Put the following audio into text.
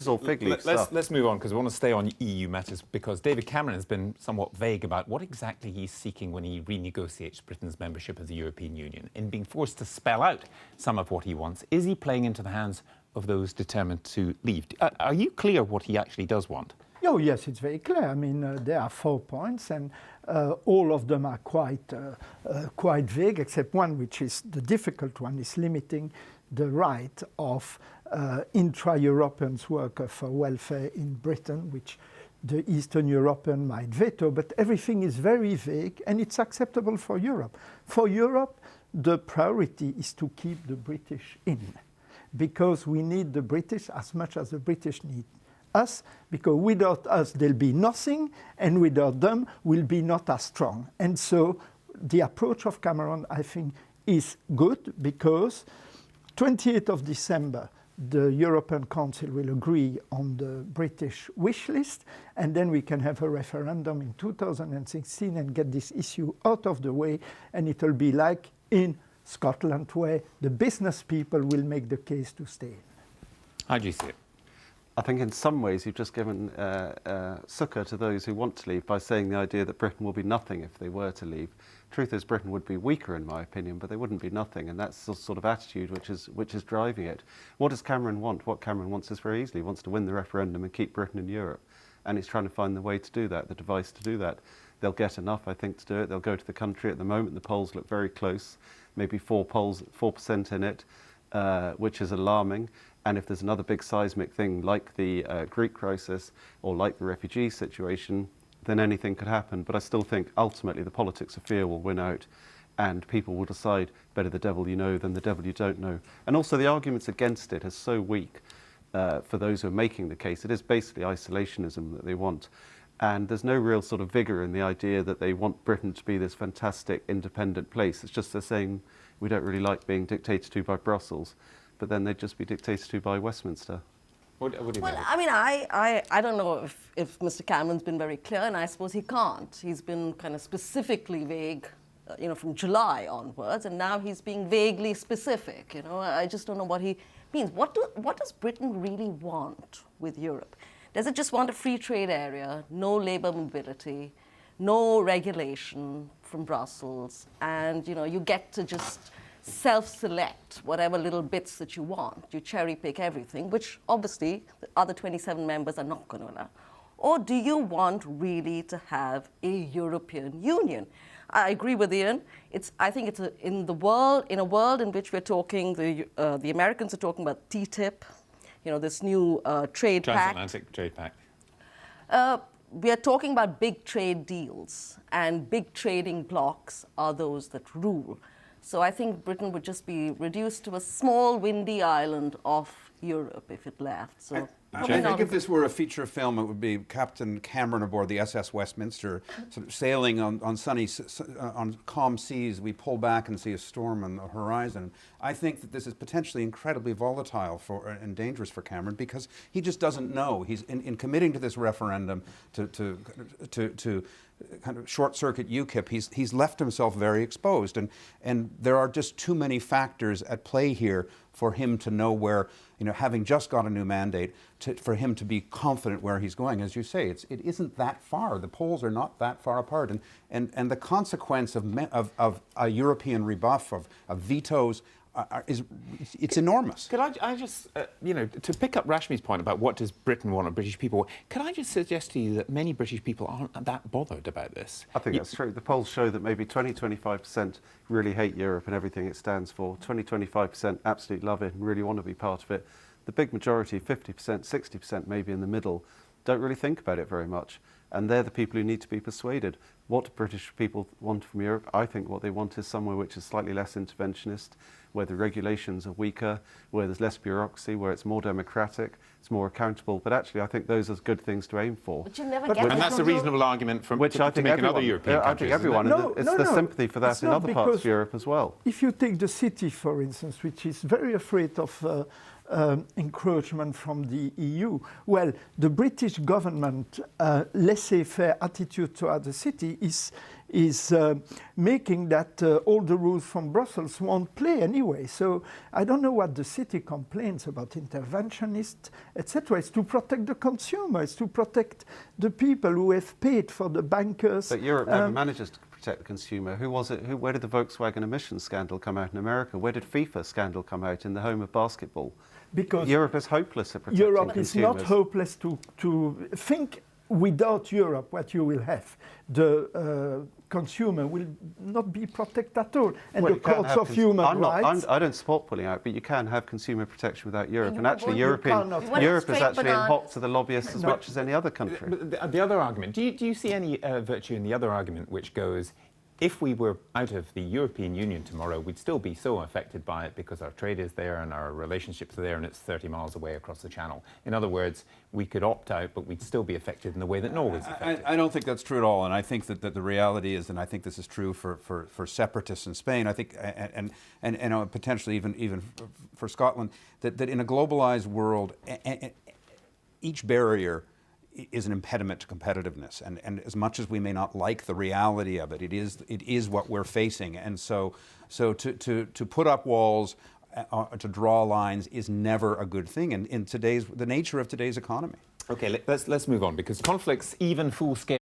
It's all fig leaf stuff. Let's move on, because we want to stay on EU matters, because David Cameron has been somewhat vague about what exactly he's seeking when he renegotiates Britain's membership of the European Union. In being forced to spell out some of what he wants, is he playing into the hands of those determined to leave? Are you clear what he actually does want? Oh, yes, it's very clear. I mean, there are 4 points, and all of them are quite vague, except one, which is the difficult one, is limiting the right of intra-Europeans worker for welfare in Britain, which the Eastern European might veto, but everything is very vague, and it's acceptable for Europe. For Europe, the priority is to keep the British in, because we need the British as much as the British need us, because without us there'll be nothing, and without them we'll be not as strong. And so the approach of Cameron, I think, is good, because 28th of December the European Council will agree on the British wish list, and then we can have a referendum in 2016 and get this issue out of the way, and it'll be like in Scotland, where the business people will make the case to stay in. How do you see it? I think in some ways you've just given succour to those who want to leave by saying the idea that Britain will be nothing if they were to leave. Truth is, Britain would be weaker, in my opinion, but they wouldn't be nothing, and that's the sort of attitude which is driving it. What does Cameron want? What Cameron wants is very easily. He wants to win the referendum and keep Britain in Europe, and he's trying to find the way to do that, the device to do that. They'll get enough, I think, to do it. They'll go to the country. At the moment, the polls look very close, maybe 4% in it, which is alarming. And if there's another big seismic thing like the Greek crisis or like the refugee situation, then anything could happen. But I still think ultimately the politics of fear will win out, and people will decide better the devil you know than the devil you don't know. And also the arguments against it are so weak for those who are making the case. It is basically isolationism that they want. And there's no real sort of vigour in the idea that they want Britain to be this fantastic independent place. It's just they're saying we don't really like being dictated to by Brussels, but then they'd just be dictated to by Westminster. What do you think? Well, I mean, I don't know if Mr. Cameron's been very clear, and I suppose he can't. He's been kind of specifically vague, from July onwards, and now he's being vaguely specific. I just don't know what he means. What does Britain really want with Europe? Does it just want a free trade area, no labour mobility, no regulation from Brussels, and you get to just self-select whatever little bits that you want. You cherry-pick everything, which obviously the other 27 members are not going to allow. Or do you want really to have a European Union? I agree with Ian. I think it's in a world in which we're talking, the Americans are talking about TTIP, this new trade pact. Transatlantic trade pact. We are talking about big trade deals, and big trading blocs are those that rule. So I think Britain would just be reduced to a small, windy island off Europe if it left. So I think if this were a feature film, it would be Captain Cameron aboard the SS Westminster, sort of sailing on calm seas. We pull back and see a storm on the horizon. I think that this is potentially incredibly volatile and dangerous for Cameron, because he just doesn't know. He's in committing to this referendum to kind of short-circuit UKIP. He's left himself very exposed, and there are just too many factors at play here for him to know where, having just got a new mandate, for him to be confident where he's going. As you say, it isn't that far. The polls are not that far apart, and the consequence of a European rebuff, of vetoes, it's enormous. Could I just, to pick up Rashmee's point about what does Britain want or British people want, could I just suggest to you that many British people aren't that bothered about this? I think that's true. The polls show that maybe 20-25% really hate Europe and everything it stands for. 20-25% absolutely love it and really want to be part of it. The big majority, 50%, 60%, maybe in the middle, don't really think about it very much. And they're the people who need to be persuaded. What do British people want from Europe? I think what they want is somewhere which is slightly less interventionist, where the regulations are weaker, where there's less bureaucracy, where it's more democratic, it's more accountable. But actually, I think those are good things to aim for. But you never get and that's a reasonable argument to make another European country. I think everyone, it's the sympathy for that in other parts of Europe as well. If you take the city, for instance, which is very afraid of encroachment from the EU. Well, the British government laissez-faire attitude toward the city is making that all the rules from Brussels won't play anyway. So I don't know what the city complains about interventionists, etc. It's to protect the consumer, it's to protect the people who have paid for the bankers. But Europe never manages to protect the consumer. Who was it? Where did the Volkswagen emissions scandal come out in America? Where did FIFA scandal come out in the home of basketball? Because Europe is hopeless at protecting Europe consumers. is not hopeless to think. Without Europe, what you will have, the consumer will not be protected at all. And Well, the courts of human rights... I don't support pulling out, but you can have consumer protection without Europe. And actually, You cannot. Europe is Straight actually in bananas. hock to the lobbyists as much as any other country. But the other argument, do you see any virtue in the other argument which goes, if we were out of the European Union tomorrow, we'd still be so affected by it because our trade is there and our relationships are there and it's 30 miles away across the channel. In other words, we could opt out, but we'd still be affected in the way that Norway's affected. I don't think that's true at all, and I think that the reality is, and I think this is true for separatists in Spain, I think, and potentially even for Scotland, that in a globalized world, each barrier is an impediment to competitiveness, and as much as we may not like the reality of it, it is what we're facing, and so to put up walls, to draw lines is never a good thing in the nature of today's economy. Okay, let's move on, because conflicts, even full-scale